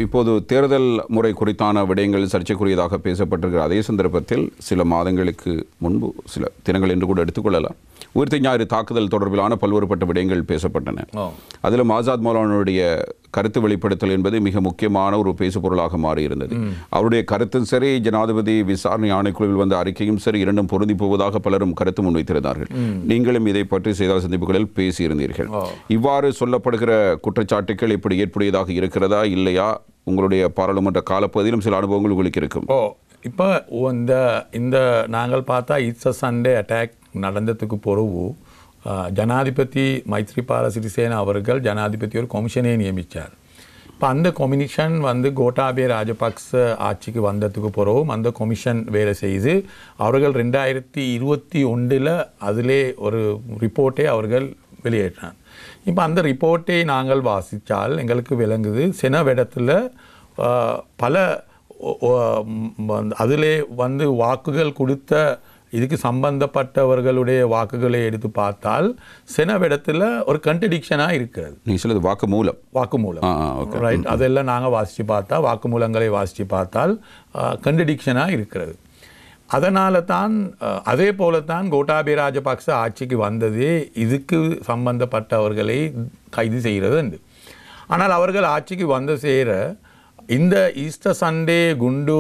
இப்போது தேர்தல் முறை குறித்தான விடயங்கள் சர்ச்சைக்குரியதாக பேசப்பட்டிருக்கிற அதே சந்தர்ப்பத்தில் சில மாதங்களுக்கு முன்பு சில தினங்கள் என்று கூட எடுத்துக்கொள்ளலாம் உயிர்த்த ஞாயிறு தாக்குதல் தொடர்பிலான பல்வேறுபட்ட விடயங்கள் பேசப்பட்டன. அதிலும் ஆசாத் மௌலானுடைய கருத்து வெளிப்படுத்தல் என்பது மிக முக்கியமான ஒரு பேசுபொருளாக மாறியிருந்தது. அவருடைய கருத்தும் சரி, ஜனாதிபதி விசாரணை ஆணைக்குழுவில் வந்த அறிக்கையும் சரி, இரண்டும் பொருந்தி போவதாக பலரும் கருத்து முன்வைத்திருந்தார்கள். நீங்களும் இதை பற்றி செய்தியாளர் சந்திப்புகளில் பேசியிருந்தீர்கள். இவ்வாறு சொல்லப்படுகிற குற்றச்சாட்டுகள் இப்படி ஏற்புடையதாக இருக்கிறதா இல்லையா? உங்களுடைய பாராளுமன்ற காலப்பகுதியிலும் சில அனுபவங்கள் உங்களுக்கு இருக்கும். இப்போ இந்த நாங்கள் பார்த்தா இட்ஸ் சண்டே அட்டாக் நடந்ததுக்கு பிறகு ஜனாதிபதி மைத்ரிபால சிறிசேனா அவர்கள் ஜனாதிபதி ஒரு கமிஷனை நியமித்தார். இப்போ அந்த கமிஷன் கோட்டாபய ராஜபக்ச ஆட்சிக்கு வந்ததுக்கு பிறகும் அந்த கமிஷன் வேலை செய்து அவர்கள் 2021 அதிலே ஒரு ரிப்போர்ட்டை அவர்கள் வெளியேற்றினார். இப்போ அந்த ரிப்போர்ட்டை நாங்கள் வாசித்தால் எங்களுக்கு விளங்குது சினவிடத்தில் பல அதிலே வாக்குகள் கொடுத்த இதுக்கு சம்பந்தப்பட்டவர்களுடைய வாக்குகளை எடுத்து பார்த்தால் சினவிடத்தில் ஒரு கன்ட்ரடிக்ஷனாக இருக்கிறது. நீங்கள் சொல்லுது வாக்குமூலம் ரைட், அதெல்லாம் நாங்கள் வாசித்து பார்த்தா வாக்குமூலங்களை வாசித்து பார்த்தால் கன்ட்ரடிக்ஷனாக இருக்கிறது. அதனால தான் அதே போல தான் கோட்டாபய ராஜபக்ச ஆட்சிக்கு வந்ததே இதுக்கு சம்பந்தப்பட்டவர்களை கைது செய்கிறது உண்டு. ஆனால் அவர்கள் ஆட்சிக்கு வந்து சேர இந்த ஈஸ்டர் சண்டே குண்டு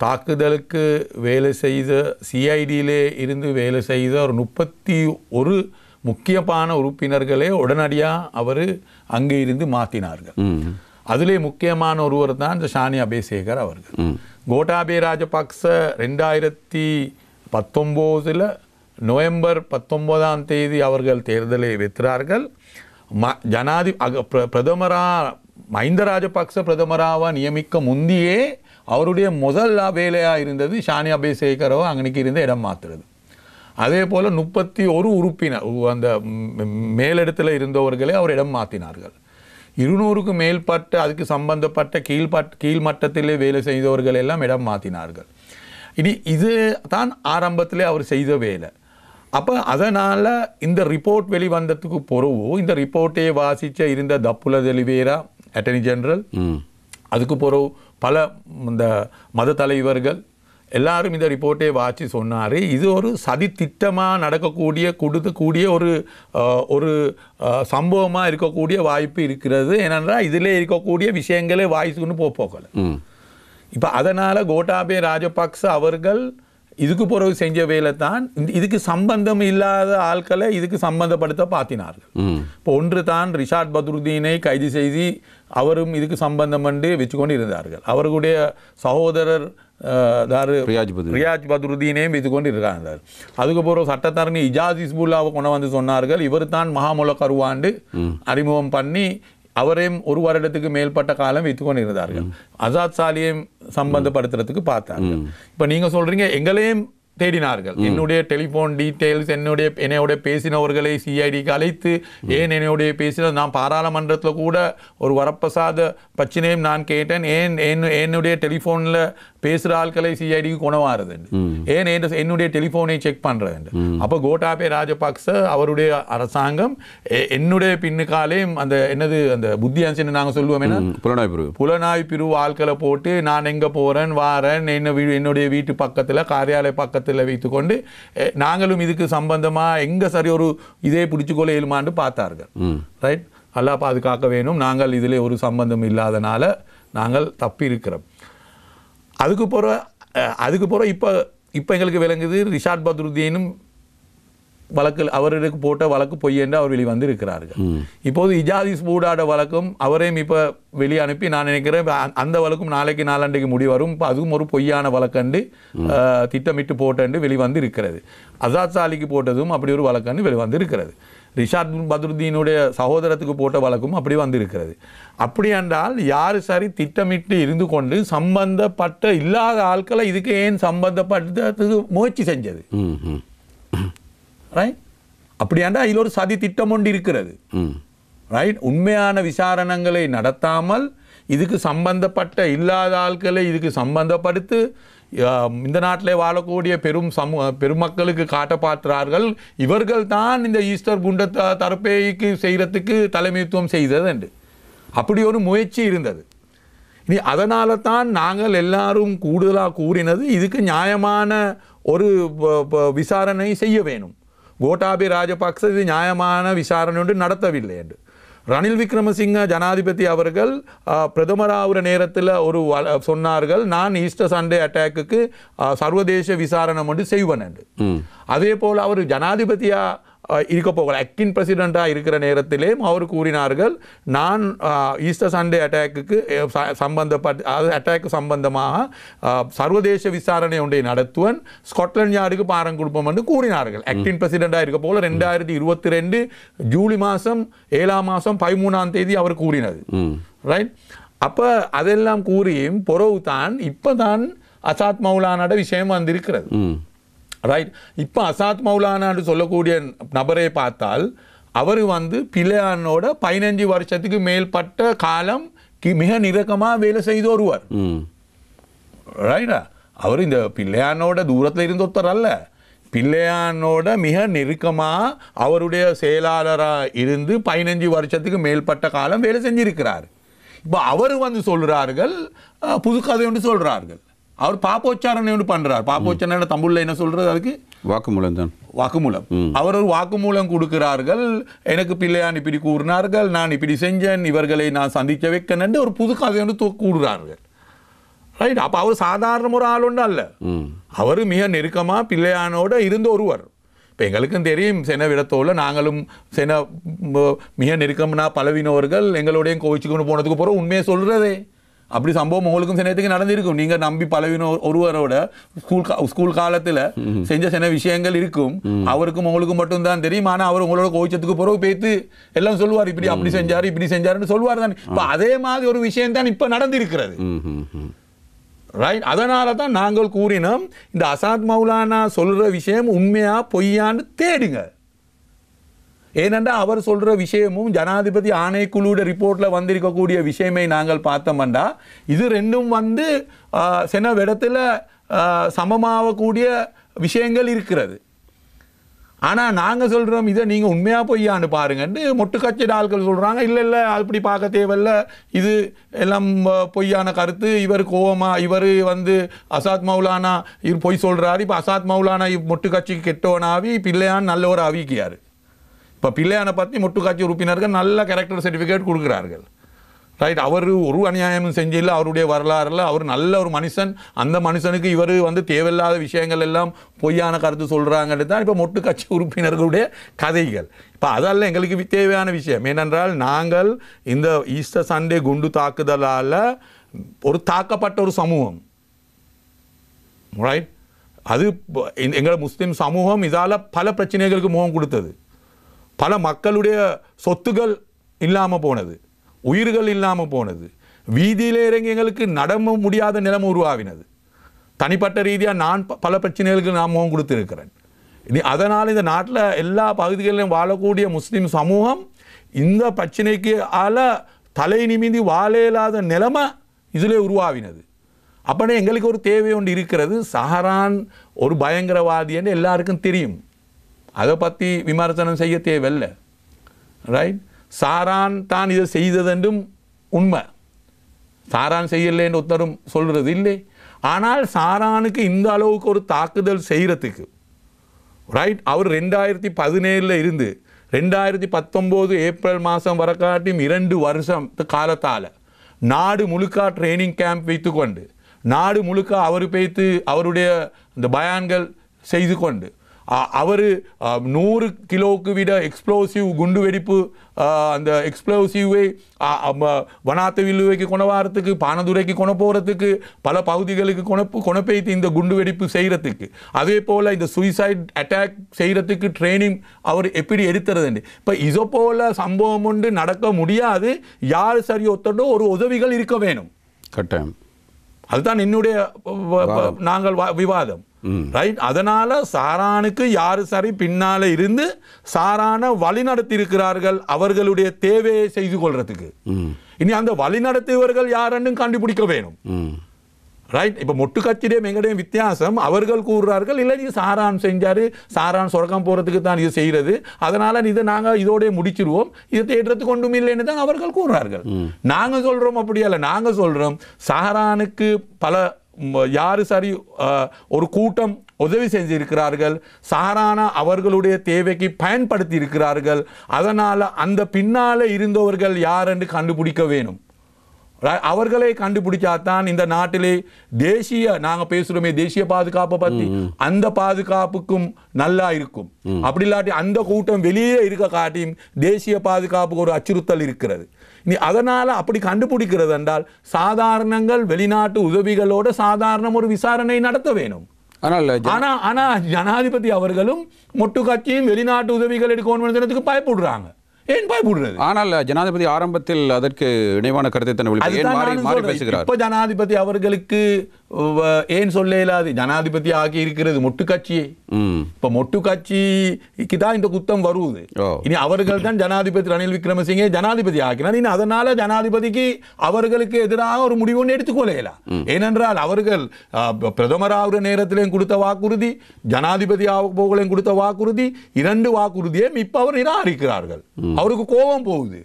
தாக்குதலுக்கு வேலை செய்த சிஐடியிலே இருந்து வேலை செய்த ஒரு 31 முக்கியமான உறுப்பினர்களே உடனடியாக அவர் அங்கே இருந்து மாற்றினார்கள். அதிலே முக்கியமான ஒருவர் தான் இந்த ஷானி அபேசேகர் அவர்கள். கோட்டாபய ராஜபக்ச 2019 நவம்பர் 19 அவர்கள் தேர்தலை வெற்றார்கள். பிரதமராக மஹிந்த ராஜபக்ச பிரதமராக நியமிக்க முந்தியே அவருடைய முதல் வேலையாக இருந்தது ஷானி அபேசேகரோ அங்கனைக்கு இருந்த இடம் மாற்றுறது. அதே போல் 31 உறுப்பினர் அந்த மேலிடத்தில் இருந்தவர்களே அவர் இடம் மாற்றினார்கள். 200க்கு மேற்பட்ட அதுக்கு சம்பந்தப்பட்ட கீழ்மட்டத்திலே வேலை செய்தவர்கள் எல்லாம் இடம் மாற்றினார்கள். இது தான் ஆரம்பத்திலே அவர் செய்த வேலை. அப்போ அதனால் இந்த ரிப்போர்ட் வெளிவந்ததுக்கு பிறகு இந்த ரிப்போர்ட்டை வாசித்த இருந்த தப்புல தெலிவேரா அட்டர்னி ஜெனரல், அதுக்கு பிறகு பல இந்த மத தலைவர்கள் எல்லாரும் இந்த ரிப்போர்ட்டை வாசி சொன்னார். இது ஒரு சதி திட்டமாக கொடுக்கக்கூடிய ஒரு சம்பவமாக இருக்கக்கூடிய வாய்ப்பு இருக்கிறது. ஏனென்றால் இதில் இருக்கக்கூடிய விஷயங்களே வாய்ஸுன்னு போக்கலை. இப்போ அதனால் கோட்டாபய ராஜபக்ச அவர்கள் இதுக்கு பிறகு செஞ்ச வேலை தான் இதுக்கு சம்பந்தம் இல்லாத ஆட்களை இதுக்கு சம்பந்தப்படுத்த பார்த்தினார்கள். இப்போ ஒன்று தான் ரிஷாட் பத்ருதீனை கைது செய்து அவரும் இதுக்கு சம்பந்தம் பண்ணி வச்சுக்கொண்டு இருந்தார்கள். அவர்களுடைய சகோதரர் ரியாஜ் பத்ருதீனையும் வைத்துக்கொண்டு இருக்காங்க. அதுக்கப்புறம் சட்டத்தரணி இஜாஸ் இஸ்புல்லாவை கொண்டு வந்து சொன்னார்கள். இவர் தான் மகாமுல கருவாண்டு அறிமுகம் பண்ணி அவரையும் 1 வருடத்துக்கு மேற்பட்ட காலம் வைத்துக்கொண்டு இருந்தார்கள். ஆசாத் சாலியையும் சம்பந்தப்படுத்துறதுக்கு பார்த்தாங்க. இப்போ நீங்கள் சொல்கிறீங்க எங்களையும் தேடினார்கள். என்னுடைய டெலிஃபோன் டீட்டெயில்ஸ் என்னோட பேசினவர்களை சிஐடிக்கு அழைத்து ஏன் என்னுடைய பேசின நான் பாராளுமன்றத்தில் கூட ஒரு வரப்பிரசாத பிரச்சனையும் நான் கேட்டேன். ஏன் என்னுடைய டெலிஃபோனில் பேசுகிற ஆட்களை சிஐடிக்கு கொணவாருது, ஏன் என்னுடைய டெலிஃபோனை செக் பண்ணுறது. அப்போ கோட்டாபய ராஜபக்ச அவருடைய அரசாங்கம் என்னுடைய பின்னுக்காலே அந்த புத்தி அம்சன்னு நாங்கள் சொல்லுவோம், புலனாய்வு பிரிவு ஆட்களை போட்டு நான் எங்கே போகிறேன் வாரேன் என்னுடைய வீட்டு பக்கத்தில் காரியாலய பக்கத்தில் வைத்துக்கொண்டு நாங்களும் இதுக்கு சம்பந்தமாக எங்கே சரி ஒரு இதே பிடிச்சிக்கொள்ள இயலுமான்னு பார்த்தார்கள். ரைட், அல்லாஹ் பாதுகாக்க வேணும். நாங்கள் இதில் ஒரு சம்பந்தம் இல்லாதனால நாங்கள் தப்பி இருக்கிறோம். அதுக்கு பிறகு இப்போ எங்களுக்கு விளங்குது ரிஷாட் பத்ருதீனும் வழக்கில் அவருக்கு போட்ட வழக்கு பொய் என்று அவர் வெளிவந்து இருக்கிறார்கள். இப்போது இஜாஸ் பூடாட வழக்கும் அவரையும் இப்போ வெளியே அனுப்பி நான் நினைக்கிறேன் அந்த வழக்கும் நாளைக்கு நாளாண்டைக்கு முடிவரும். இப்போ அதுவும் ஒரு பொய்யான வழக்கண்டு திட்டமிட்டு போட்டு வெளிவந்து இருக்கிறது. ஆசாத் சாலிக்கு போட்டதும் அப்படி ஒரு வழக்கண்டு வெளிவந்து இருக்கிறது. ரிஷாட் பத்ருதீனுடைய சகோதரத்துக்கு போட்ட வழக்கும் அப்படி வந்திருக்கிறது. அப்படி என்றால் யார் சரி திட்டமிட்டு இருந்து கொண்டு சம்பந்தப்பட்ட இல்லாத ஆட்களை இதுக்கு ஏன் சம்பந்தப்படுத்துறதுக்கு முயற்சி செஞ்சது? ரைட், அப்படி என்றால் இதில் ஒரு சதி திட்டம் ஒன்று இருக்கிறது. ரைட், உண்மையான விசாரணைகளை நடத்தாமல் இதுக்கு சம்பந்தப்பட்ட இல்லாத ஆட்களை இதுக்கு சம்பந்தப்படுத்து இந்த நாட்டில் வாழக்கூடிய பெருமக்களுக்கு காட்ட பார்க்கிறார்கள். இவர்கள் தான் இந்த ஈஸ்டர் குண்ட தரப்பைக்கு செய்கிறதுக்கு தலைமைத்துவம் செய்தது என்று அப்படி ஒரு முயற்சி இருந்தது. இனி அதனால தான் நாங்கள் எல்லாரும் கூடுதலாக கூறினது இதுக்கு நியாயமான ஒரு விசாரணை செய்ய வேணும். கோட்டாபய ராஜபக்ச இது நியாயமான விசாரணை ஒன்று நடத்தவில்லை என்று. ரணில் விக்ரமசிங்க ஜனாதிபதி அவர்கள் பிரதமராகிற நேரத்தில் ஒரு சொன்னார்கள், நான் ஈஸ்டர் சண்டே அட்டாக்குக்கு சர்வதேச விசாரணை ஒன்று செய்வேன் என்று. அதே போல் அவர் ஜனாதிபதியாக இருக்க போகல, ஆக்டிங் பிரசிடெண்ட்டாக இருக்கிற நேரத்திலே அவர் கூறினார்கள், நான் ஈஸ்டர் சண்டே அட்டாக்குக்கு அட்டாக்கு சம்பந்தமாக சர்வதேச விசாரணை ஒன்றை நடத்துவன், ஸ்காட்லாந்து யார்டுக்கு பாரம் கொடுப்போம் என்று கூறினார்கள். ஆக்டிங் பிரசிடெண்ட்டாக இருக்க போல 2022 ஜூலை மாதம் 7ஆம் மாதம் 13ஆம் தேதி அவர் கூறினது. ரைட். அப்போ அதெல்லாம் கூறியும் பொறவு தான் இப்போ தான் அசாத் மௌலானோட விஷயம் வந்திருக்கிறது. ரைட். இப்போ அசாத் மௌலானான்னு சொல்லக்கூடிய நபரை பார்த்தால் அவர் பிள்ளையானோட 15 வருஷத்துக்கு மேற்பட்ட காலம் மிக நெருக்கமாக வேலை செய்து வருவார். ரைட்டா. அவர் இந்த பிள்ளையானோட தூரத்தில் இருந்து ஒருத்தர் அல்ல, பிள்ளையானோட மிக நெருக்கமாக அவருடைய செயலாளராக இருந்து 15 வருஷத்துக்கு மேற்பட்ட காலம் வேலை செஞ்சிருக்கிறார். இப்போ அவர் சொல்கிறார்கள், புது கதை ஒன்று சொல்கிறார்கள், அவர் பாப்போச்சாரணை ஒன்று பண்ணுறார். பாப்போச்சாரணை தமிழில் என்ன சொல்கிறது? அதுக்கு வாக்குமூலம் தான். வாக்குமூலம். அவர் ஒரு வாக்குமூலம் கொடுக்கிறார்கள். எனக்கு பிள்ளையான் இப்படி கூறினார்கள், நான் இப்படி செஞ்சேன், இவர்களை நான் சந்திக்க வைக்கணுன்னு ஒரு புது கதை ஒன்று கூறுகிறார்கள். ரைட். அப்போ அவர் சாதாரண ஒரு ஆள் ஒன்று அல்ல, அவர் மிக நெருக்கமாக பிள்ளையானோட இருந்து ஒருவர். இப்போ எங்களுக்கும் தெரியும், சென விடத்தோல நாங்களும் சென மிக நெருக்கம்னா பலவினவர்கள் எங்களோடையும் கோவிச்சுக்கொண்டு போனதுக்கு போகிற உண்மையை சொல்கிறதே. அப்படி சம்பவம் உங்களுக்கும் சினத்துக்கு நடந்திருக்கும். நீங்கள் நம்பி பலவின ஒருவரோட ஸ்கூல் காலத்தில் செஞ்ச சில விஷயங்கள் இருக்கும், அவருக்கும் உங்களுக்கும் மட்டும்தான் தெரியும். ஆனால் அவர் உங்களோட கோவிச்சத்துக்கு பிறகு பேத்து எல்லாம் சொல்லுவார், இப்படி அப்படி செஞ்சார் இப்படி செஞ்சாருன்னு சொல்லுவார் தான். இப்போ அதே மாதிரி ஒரு விஷயம் தான் இப்போ நடந்திருக்கிறது. ரைட். அதனால தான் நாங்கள் கூறினோம், இந்த அசாத் மௌலானா சொல்கிற விஷயம் உண்மையா பொய்யான்னு தேடுங்க. ஏனென்றா அவர் சொல்கிற விஷயமும் ஜனாதிபதி ஆணைக்குழுவோட ரிப்போர்ட்டில் வந்திருக்கக்கூடிய விஷயமை நாங்கள் பார்த்தோம்டா இது ரெண்டும் சில இடத்துல சமமாகக்கூடிய விஷயங்கள் இருக்கிறது. ஆனால் நாங்கள் சொல்கிறோம், இதை நீங்கள் உண்மையாக பொய்யான்னு பாருங்கன்னு மொட்டுக்கட்சி ஆட்கள் சொல்கிறாங்க. இல்லை இல்லை அப்படி பார்க்க தேவையில்லை, இது எல்லாம் பொய்யான கருத்து, இவர் கோவமா, இவர் அசாத் மௌலானா இவர் பொய் சொல்கிறாரு. இப்போ அசாத் மௌலானா மொட்டுக்கட்சிக்கு கெட்டவனாவி, பிள்ளையான் நல்ல ஒரு அவிக்கியார். இப்போ பிள்ளையானை பற்றி மொட்டுக்காட்சி உறுப்பினர்கள் நல்ல கேரக்டர் சர்டிஃபிகேட் கொடுக்குறார்கள். ரைட். அவர் ஒரு அநியாயமும் செஞ்சில்லை, அவருடைய வரலாறுல அவர் நல்ல ஒரு மனுஷன். அந்த மனுஷனுக்கு இவர் தேவையில்லாத விஷயங்கள் எல்லாம் பொய்யான கருத்து சொல்கிறாங்கன்னு தான் இப்போ மொட்டுக்கட்சி உறுப்பினர்களுடைய கதைகள். இப்போ அதெல்லாம் எங்களுக்கு தேவையான விஷயம். ஏனென்றால் நாங்கள் இந்த ஈஸ்டர் சண்டே குண்டு தாக்குதலால் ஒரு தாக்கப்பட்ட ஒரு சமூகம். ரைட். அது எங்கள் முஸ்லீம் சமூகம் இதால் பல பிரச்சனைகளுக்கு முகம் கொடுத்தது. பல மக்களுடைய சொத்துகள் இல்லாமல் போனது, உயிர்கள் இல்லாமல் போனது, வீதியிலே இறங்கி எங்களுக்கு நடம முடியாத நிலைமை உருவாகினது. தனிப்பட்ட ரீதியாக நான் பல பிரச்சனைகளுக்கு நான் முகம் கொடுத்துருக்கிறேன். அதனால் இந்த நாட்டில் எல்லா பகுதிகளிலும் வாழக்கூடிய முஸ்லீம் சமூகம் இந்த பிரச்சனைக்கு தலை நிமிந்தி வாழ இல்லாத நிலைமை இதில் உருவாகினது. அப்படின்னா எங்களுக்கு ஒரு தேவை ஒன்று இருக்கிறது. சஹரான் ஒரு பயங்கரவாதி என்று எல்லாருக்கும் தெரியும், அதை பற்றி விமர்சனம் செய்ய தேவையில்லை. ரைட். சாரான் தான் இதை செய்ததென்றும் உண்மை, சாரான் செய்யலைன்னு ஒருத்தரும் சொல்கிறது இல்லை. ஆனால் சாரானுக்கு இந்த அளவுக்கு ஒரு தாக்குதல் செய்கிறதுக்கு ரைட், அவர் 2017 இருந்து 2019 ஏப்ரல் மாதம் வர காட்டியும் 2 வருஷம் காலத்தால் நாடு முழுக்க ட்ரைனிங் கேம்ப் வைத்து கொண்டு, நாடு முழுக்க அவர் பேய்த்து அவருடைய இந்த பயான்கள் செய்து கொண்டு, அவர் 100 கிலோவுக்கு விட எக்ஸ்ப்ளோசிவ் குண்டு வெடிப்பு, அந்த எக்ஸ்ப்ளோசிவை வனாத்த வில்லுவைக்கு கொணவாரத்துக்கு, பானதுரைக்கு கொண போகிறதுக்கு, பல பகுதிகளுக்கு கொணப்பெய்த்து இந்த குண்டு வெடிப்பு செய்கிறதுக்கு, அதே போல் இந்த சூசைட் அட்டாக் செய்கிறதுக்கு ட்ரைனிங் அவர் எப்படி எடுத்துறதுண்டு. இப்போ இதோ போல் சம்பவம் ஒன்று நடக்க முடியாது. யார் சரி ஒத்தடோ ஒரு உதவிகள் இருக்க வேணும் கட்டாயம். அதுதான் என்னுடைய நாங்கள் விவாதம். ரைட். அதனால சாரானுக்கு யாரு சரி பின்னால இருந்து சாரான வழி நடத்தி இருக்கிறார்கள் அவர்களுடைய தேவையை செய்து கொள்றதுக்கு. இனி அந்த வழி நடத்தியவர்கள் யாருன்னு கண்டுபிடிக்க வேணும். ரைட். இப்போ மொட்டு கட்சியுடைய எங்களுடைய வித்தியாசம், அவர்கள் கூறுறார்கள் இல்லை இது சாரான் செஞ்சாரு, சாரான் சொர்க்கம் போகிறதுக்கு தான் இது செய்கிறது, அதனால இதை நாங்கள் இதோட முடிச்சிருவோம், இதை தேடுறதுக்கு ஒன்றும் இல்லைன்னு தான் அவர்கள் கூறுறார்கள். நாங்கள் சொல்கிறோம் அப்படியே இல்லை, நாங்கள் சொல்கிறோம் சாரானுக்கு பல யாரு சரி ஒரு கூட்டம் உதவி செஞ்சிருக்கிறார்கள், சாரானா அவர்களுடைய தேவைக்கு பயன்படுத்தி இருக்கிறார்கள், அதனால் அந்த பின்னால் இருந்தவர்கள் யார் என்று கண்டுபிடிக்க வேணும். அவர்களை கண்டுபிடிச்சாதான் இந்த நாட்டிலே தேசிய, நாங்க பேசுறோமே தேசிய பாதுகாப்பை பத்தி, அந்த பாதுகாப்புக்கும் நல்லா இருக்கும். அப்படி இல்லாட்டி அந்த கூட்டம் வெளியே இருக்க காட்டியும் தேசிய பாதுகாப்புக்கு ஒரு அச்சுறுத்தல் இருக்கிறது. அதனால அப்படி கண்டுபிடிக்கிறது என்றால் சாதாரணங்கள் வெளிநாட்டு உதவிகளோட சாதாரண ஒரு விசாரணை நடத்த வேணும். ஆனா ஜனாதிபதி அவர்களும் மொட்டு கட்சியும் வெளிநாட்டு உதவிகள் எடுக்கணும்னு பயப்படுறாங்க. ஏன் பயப்படுறது? ஆனால் ஜனாதிபதி ஆரம்பத்தில் அதற்கு இணைவான கருத்தை பேசுகிறார். இப்ப ஜனாதிபதி அவர்களுக்கு ஏன் சொல்ல இயலாது? ஜனாதிபதி ஆகி இருக்கிறது மொட்டு கட்சியே. இப்ப மொட்டு கட்சிக்கு தான் இந்த குத்தம் வருவது. இனி அவர்கள் தான் ஜனாதிபதி ரணில் விக்ரமசிங்கே ஜனாதிபதி ஆக்கினார். இனி அதனால ஜனாதிபதிக்கு அவர்களுக்கு எதிராக ஒரு முடிவு ஒன்று எடுத்துக்கொள்ள இயலாம். ஏனென்றால் அவர்கள் பிரதமர் ஆகிற நேரத்திலையும் கொடுத்த வாக்குறுதி, ஜனாதிபதி ஆகலையும் கொடுத்த வாக்குறுதி, 2 வாக்குறுதியையும் இப்ப அவர் நிராகரிக்கிறார்கள். அவருக்கு கோபம் போகுது.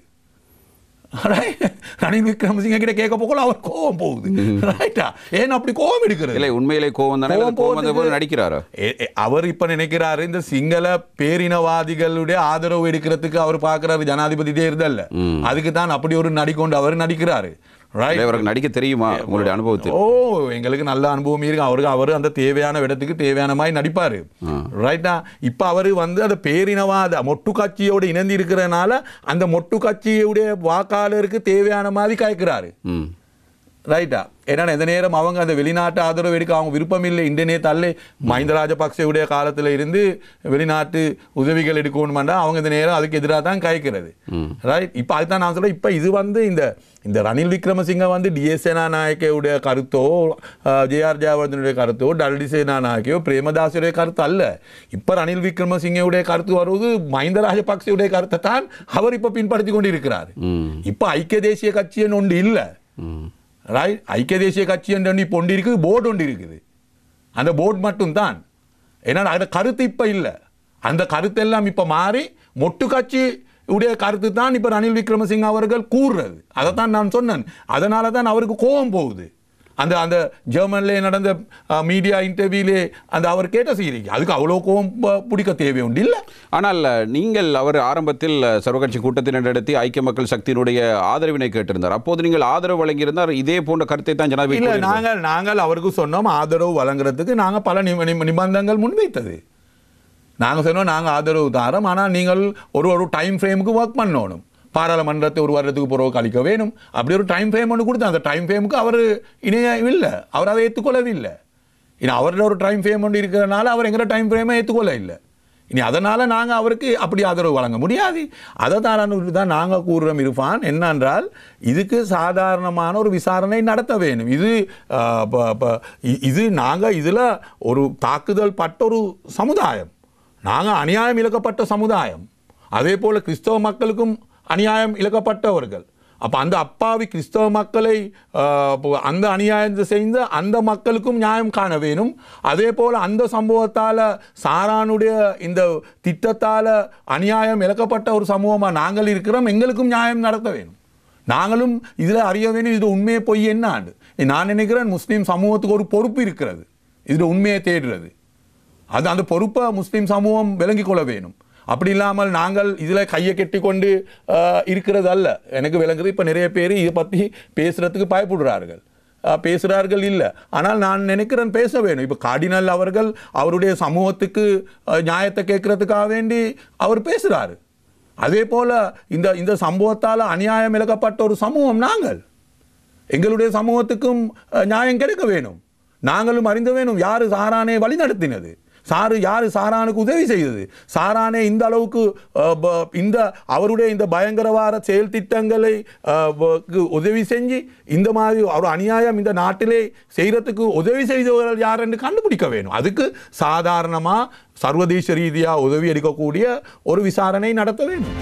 ரணில் விக்ரமசிங்க கிட்ட கேட்க போகல அவர் கோபம் போகுது. ரைட்டா? ஏன் அப்படி கோபம் எடுக்கிறது? இல்லை, உண்மையிலே கோபம் நடிக்கிறாரு அவர். இப்ப நினைக்கிறாரு இந்த சிங்கள பேரினவாதிகளுடைய ஆதரவு எடுக்கிறதுக்கு அவர் பார்க்கிறாரு ஜனாதிபதி தேர்தல்ல. அதுக்கு தான் அப்படி ஒரு நடிக்கொண்டு அவர் நடிக்கிறாரு. அவருக்கு நடிக்க தெரியுமா உங்களுடைய அனுபவத்தில்? எங்களுக்கு நல்ல அனுபவம் இருக்கு. அவர் அந்த தேவையான இடத்துக்கு தேவையான மாதிரி நடிப்பாரு. ரைட்டா? இப்ப அவரு அந்த பேரினவாத மொட்டு கட்சியோடு இணைந்து இருக்கிறதுனால அந்த மொட்டு கட்சியுடைய வாக்காளருக்கு தேவையான மாதிரி கேட்கிறாரு. ரைட்டா? ஏன்னா இந்த நேரம் அவங்க அந்த வெளிநாட்டு ஆதரவு எடுக்க அவங்க விருப்பம் இல்லை. இந்த தள்ளி மஹிந்த ராஜபக்சேவுடைய காலத்தில் இருந்து வெளிநாட்டு உதவிகள் எடுக்கணும்னா அவங்க இந்த நேரம் அதுக்கு எதிராக தான் கேட்கிறது. ரைட்? இப்போ அதுதான் நான் சொல்றேன். இப்போ இது இந்த ரணில் விக்ரமசிங்க டிஎஸ் சேனாநாயக்கவுடைய கருத்தோ, ஜேஆர் ஜெயவர்தனுடைய கருத்தோ, டல்டி சேனாநாயக்கையோ, பிரேமதாசுடைய கருத்து அல்ல. இப்போ ரணில் விக்ரமசிங்கவுடைய கருத்து வருவது மஹிந்த ராஜபக்சேவுடைய கருத்தை தான் அவர் இப்போ பின்பற்றி கொண்டு இருக்கிறார். இப்போ ஐக்கிய தேசிய கட்சின்னு ஒன்று இல்லை. ரைட்? ஐக்கிய தேசிய கட்சி என்று இப்போ ஒன்று இருக்குது, போர்டு ஒன்று இருக்குது. அந்த போர்டு மட்டும்தான். ஏன்னா அந்த கருத்து இப்போ இல்லை. அந்த கருத்தெல்லாம் இப்போ மாறி மொட்டு கட்சி உடைய கருத்து தான் இப்போ ரணில் விக்ரமசிங்க அவர்கள் கூறுறது. அதைத்தான் நான் சொன்னேன். அதனால தான் அவருக்கு கோபம் போகுது. அந்த ஜெர்மன்ல நடந்த மீடியா இன்டர்வியூலே அவர் கேட்ட செய்திக்கு அதுக்கு அவ்வளோ கோபம் பிடிக்க தேவை உண்டு இல்லை. ஆனால் நீங்கள் அவர் ஆரம்பத்தில் சர்வகட்சி கூட்டத்தை நடத்தி ஐக்கிய மக்கள் சக்தியினுடைய ஆதரவினை கேட்டிருந்தார். அப்போது நீங்கள் ஆதரவு வழங்கியிருந்தார். இதே போன்ற கருத்தை தான் ஜனாதிபதி. நாங்கள் அவருக்கு சொன்னோம் ஆதரவு வழங்குறதுக்கு நாங்கள் பல நிபந்தனைகள் முன்வைத்தது. நாங்கள் சொன்னோம் நாங்கள் ஆதரவு தாரோம், ஆனால் நீங்கள் ஒரு டைம் ஃப்ரேமுக்கு ஒர்க் பண்ணணும். பாராளுமன்றத்தை 1 வருடத்துக்கு பிறகு கழிக்க வேணும். அப்படி ஒரு டைம் ஃப்ரேம் ஒன்று கொடுத்தா அந்த டைம் ஃப்ரேமுக்கு அவர் இணையவில்லை, அவர் அதை ஏற்றுக்கொள்ளவில்லை. இனி அவரோட ஒரு டைம் ஃப்ரேம் ஒன்று இருக்கிறதுனால அவர் எங்களோட டைம் ஃப்ரேமை ஏற்றுக்கொள்ள இல்லை. இனி அதனால் நாங்கள் அவருக்கு அப்படி ஆதரவு வழங்க முடியாது. அதை தான் நாங்கள் கூறுறோம் இருப்பான். என்னென்றால் இதுக்கு சாதாரணமான ஒரு விசாரணை நடத்த வேணும். இது நாங்கள் இதில் ஒரு தாக்குதல் பட்ட ஒரு சமுதாயம், நாங்கள் அநியாயம் இழக்கப்பட்ட சமுதாயம். அதே போல் கிறிஸ்தவ மக்களுக்கும் அநியாயம் இழக்கப்பட்டவர்கள். அப்போ அந்த அப்பாவி கிறிஸ்தவ மக்களை அந்த அநியாயத்தை செய்த அந்த மக்களுக்கும் நியாயம் காண வேணும். அதே போல் அந்த சம்பவத்தால் சாரானுடைய இந்த திட்டத்தால் அநியாயம் இழக்கப்பட்ட ஒரு சமூகமாக நாங்கள் இருக்கிறோம். எங்களுக்கும் நியாயம் நடத்த வேணும். நாங்களும் இதில் அறிய வேணும் இது உண்மையை பொய் என்னாண்டு. நான் நினைக்கிறேன் முஸ்லீம் சமூகத்துக்கு ஒரு பொறுப்பு இருக்கிறது இதில் உண்மையை தேடுறது. அந்த பொறுப்பை முஸ்லீம் சமூகம் விளங்கிக் கொள்ள வேணும். அப்படி இல்லாமல் நாங்கள் இதில் கையை கெட்டி கொண்டு இருக்கிறது அல்ல. எனக்கு விளங்குது இப்போ நிறைய பேர் இதை பற்றி பேசுகிறதுக்கு பேசுகிறார்கள் இல்லை. ஆனால் நான் நினைக்கிறேன் பேச வேணும். இப்போ கார்டினல் அவர்கள் அவருடைய சமூகத்துக்கு நியாயத்தை கேட்கறதுக்காக வேண்டி அவர் பேசுகிறாரு. அதே போல் இந்த சம்பவத்தால் அநியாயம் இழக்கப்பட்ட ஒரு சமூகம் நாங்கள். எங்களுடைய சமூகத்துக்கும் நியாயம் கிடைக்க வேணும். நாங்களும் அறிந்த வேணும் யார் சாரானை வழி நடத்தினது, யார் சாரானுக்கு உதவி செய்தது, சாரானே இந்த அளவுக்கு அவருடைய இந்த பயங்கரவாத செயல் திட்டங்களை உதவி செஞ்சு இந்த மாதிரி ஒரு அநியாயம் இந்த நாட்டிலே செய்கிறதுக்கு உதவி செய்தவர்கள் யார் என்று கண்டுபிடிக்க வேணும். அதுக்கு சாதாரணமாக சர்வதேச ரீதியாக உதவி எடுக்கக்கூடிய ஒரு விசாரணை நடத்த வேணும்.